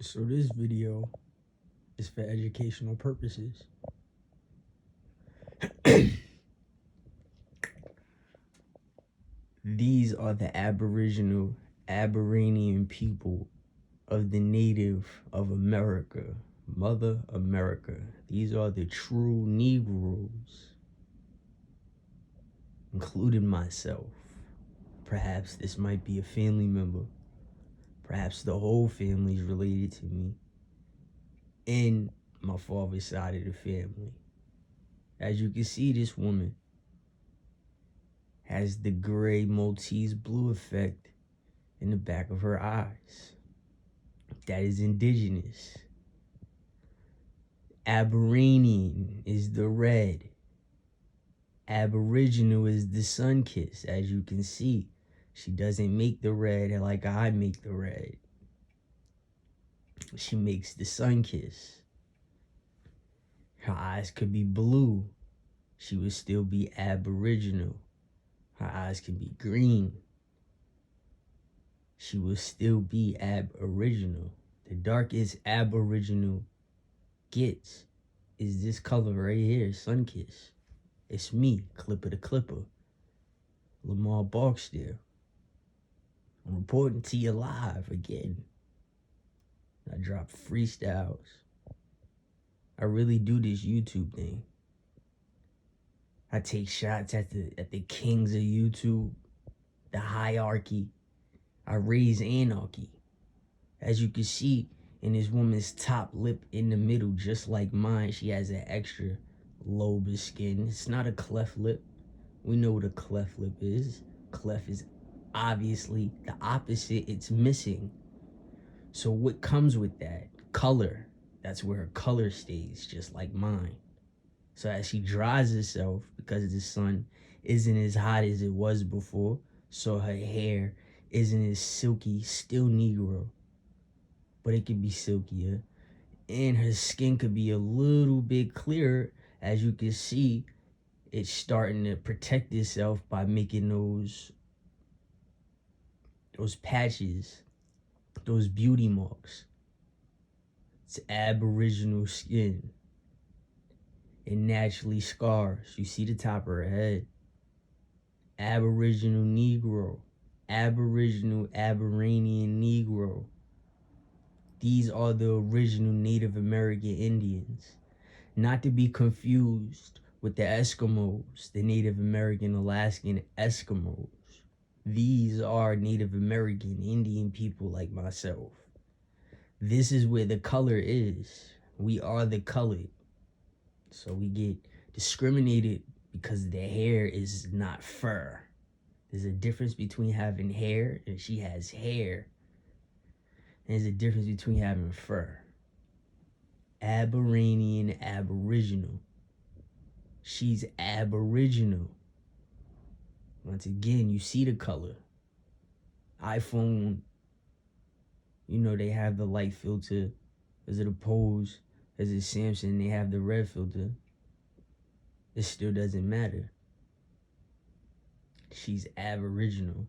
So this video is for educational purposes. These are the Abarainan people of the native of America, Mother America. These are the true Negroes, including myself. Perhaps this might be a family member. Perhaps the whole family is related to me and my father's side of the family. As you can see, this woman has the gray Maltese blue effect in the back of her eyes. That is indigenous. Abarainan is the red. Aboriginal is the sun kiss. As you can see, she doesn't make the red like I make the red. She makes the sun kiss. Her eyes could be blue. She would still be Aboriginal. Her eyes can be green. She will still be Aboriginal. The darkest Aboriginal gets is this color right here, Sunkiss. It's me, Clipper the Clipper. Lamar Barksdale. I'm reporting to you live again. I drop freestyles. I really do this YouTube thing. I take shots at the kings of YouTube, the hierarchy. I raise anarchy. As you can see in this woman's top lip in the middle, just like mine, she has an extra lobe of skin. It's not a cleft lip. We know what a cleft lip is. Cleft is obviously the opposite. It's missing. So what comes with that? Color. That's where her color stays, just like mine. So as she dries herself, because the sun isn't as hot as it was before, so her hair isn't as silky, still Negro, but it could be silkier. And her skin could be a little bit clearer. As you can see, it's starting to protect itself by making those patches, those beauty marks. It's Aboriginal skin. It naturally scars. You see the top of her head. Aboriginal Negro. Aboriginal Abarainan Negro. These are the original Native American Indians. Not to be confused with the Eskimos, the Native American Alaskan Eskimos. These are Native American Indian people like myself. This is where the color is. We are the colored. So we get discriminated because the hair is not fur. There's a difference between having hair, and she has hair. And there's a difference between having fur. Abarainan, Aboriginal. She's Aboriginal. Once again, you see the color. iPhone, they have the light filter. As it opposed, as a Samsung, they have the red filter. It still doesn't matter. She's Aboriginal.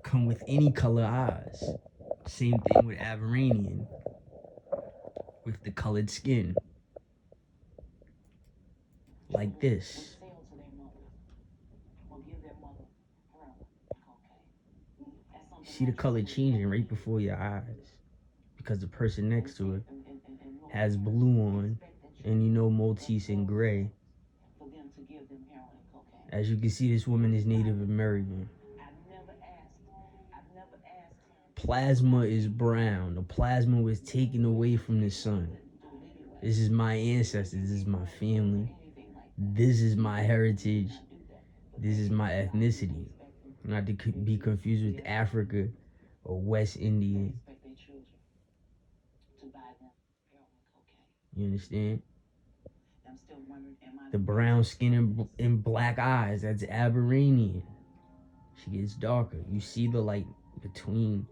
Come with any color eyes. Same thing with Abarainan, with the colored skin. Like this. See the color changing right before your eyes, because the person next to her has blue on, and Maltese and gray. As you can see, this woman is Native American. Plasma is brown. The plasma was taken away from the sun. This is my ancestors. This is my family. This is my heritage. This is my ethnicity. Not to be confused with Africa or West Indian. You understand? The brown skin and black eyes, that's Abarainan. She gets darker. You see the light between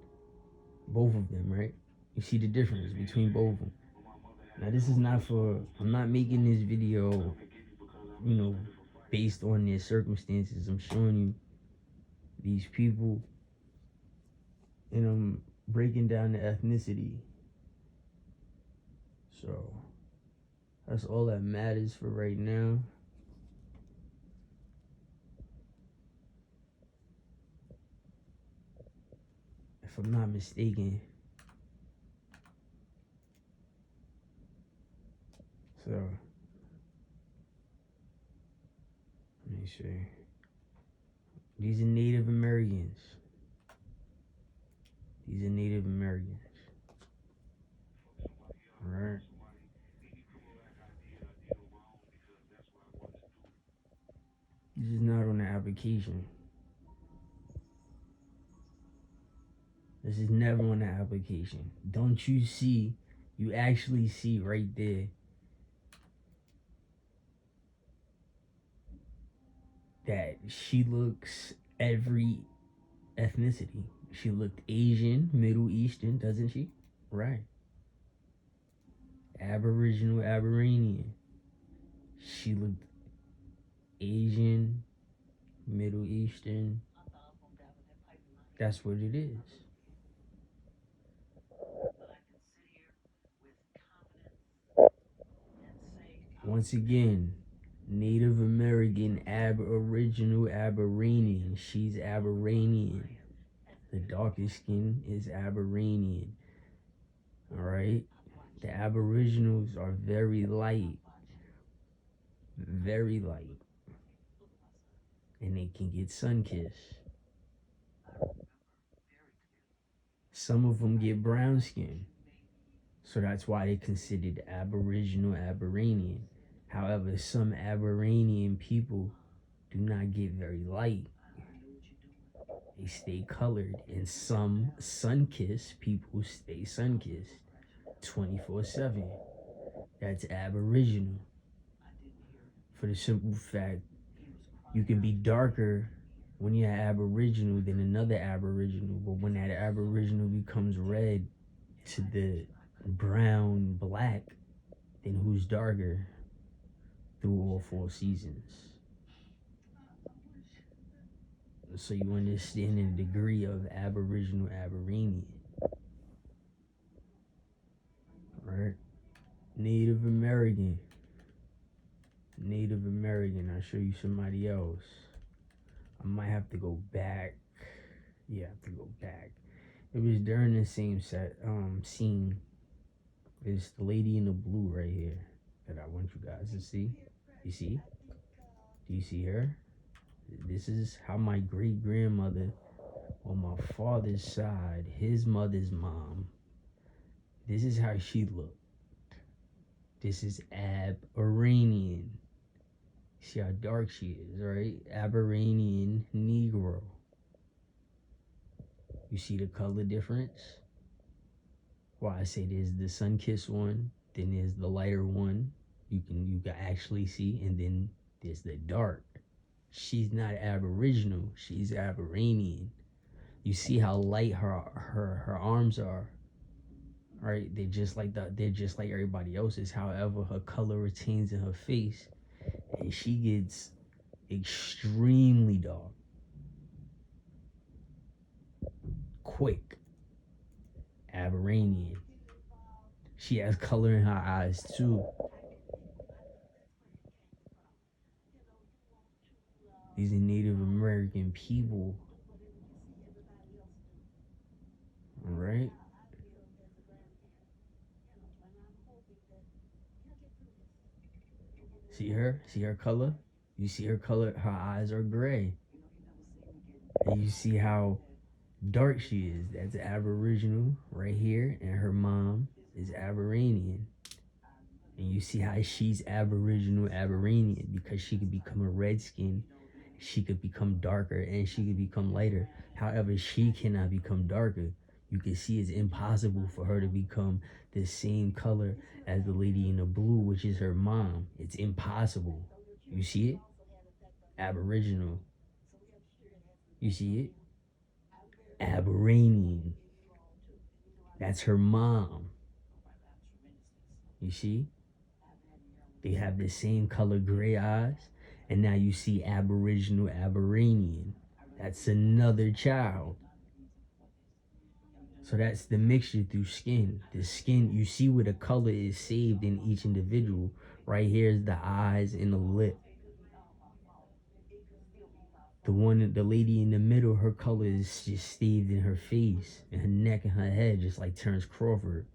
both of them, right? You see the difference between both of them. Now, this is not I'm not making this video, based on their circumstances. I'm showing you these people and I'm breaking down the ethnicity. So that's all that matters for right now. If I'm not mistaken. So let me see. These are Native Americans. These are Native Americans. Alright. This is not on the application. This is never on the application. Don't you see? You actually see right there that she looks every ethnicity. She looked Asian, Middle Eastern, doesn't she? Right. Aboriginal, Abarainan. She looked Asian, Middle Eastern. That's what it is. Once again, Native American, Aboriginal, Abarainan. She's Abarainan. The darkest skin is Abarainan. Alright? The Aboriginals are very light. Very light. And they can get sun-kissed. Some of them get brown skin. So that's why they're considered Aboriginal, Abarainan. However, some Abarainan people do not get very light. They stay colored. And some sun-kissed people stay sun-kissed 24/7. That's Aboriginal. For the simple fact, you can be darker when you're Aboriginal than another Aboriginal, but when that Aboriginal becomes red to the brown, black, then who's darker through all 4 seasons? So you understand the degree of Aboriginal, Abarainan. Right? Native American. Native American. I'll show you somebody else. I might have to go back. Yeah, I have to go back. It was during the same scene. It's the lady in the blue right here that I want you guys to see. You see? Do you see her? This is how my great grandmother on my father's side, his mother's mom, this is how she looked. This is Abarainan. See how dark she is, right? Abarainan Negro. You see the color difference? Why I say there's the sun-kissed one, then there's the lighter one. You can actually see, and then there's the dark. She's not Aboriginal. She's Abarainan. You see how light her arms are, right? They're just like everybody else's. However, her color retains in her face, and she gets extremely dark, quick. Abarainan. She has color in her eyes too. These are Native American people. All right. See her? See her color? You see her color? Her eyes are gray. And you see how dark she is. That's Aboriginal right here. And her mom is Abarainan. And you see how she's Aboriginal Abarainan because she could become a redskin, she could become darker, and she could become lighter. However, she cannot become darker. You can see it's impossible for her to become the same color as the lady in the blue, which is her mom. It's impossible. You see it? Aboriginal. You see it? Abarainan. That's her mom. You see? They have the same color gray eyes. And now you see Aboriginal Abarainan. That's another child. So that's the mixture through skin. The skin, you see where the color is saved in each individual. Right here is the eyes and the lip. The lady in the middle, her color is just staved in her face, and her neck and her head just like Terrence Crawford.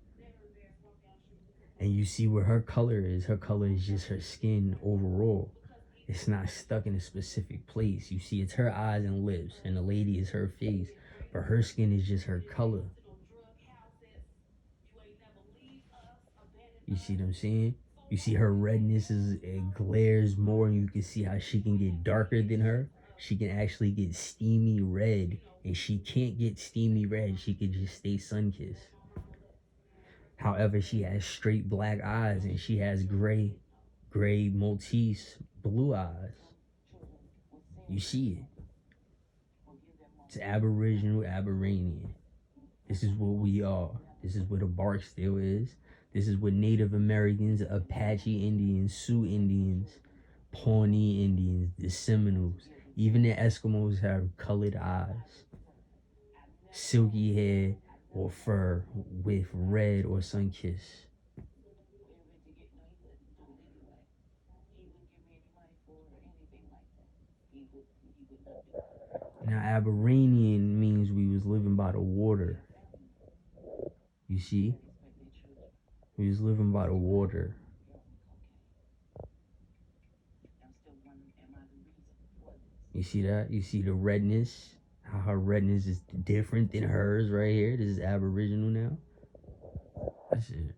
And you see where her color is. Her color is just her skin overall. It's not stuck in a specific place. You see, it's her eyes and lips, and the lady is her face, but her skin is just her color. You see what I'm saying? You see her redness it glares more, and you can see how she can get darker than her. She can actually get steamy red, and she can't get steamy red. She could just stay sun-kissed. However, she has straight black eyes, and she has gray Maltese blue eyes. You see it. It's Aboriginal, Abarainan. This is what we are. This is what a Barksdale is. This is what Native Americans, Apache Indians, Sioux Indians, Pawnee Indians, the Seminoles, even the Eskimos have colored eyes, silky hair or fur with red or sun-kissed. Now, Abarainan means we was living by the water. You see? We was living by the water. You see that? You see the redness? How her redness is different than hers right here. This is Aboriginal now. That's it.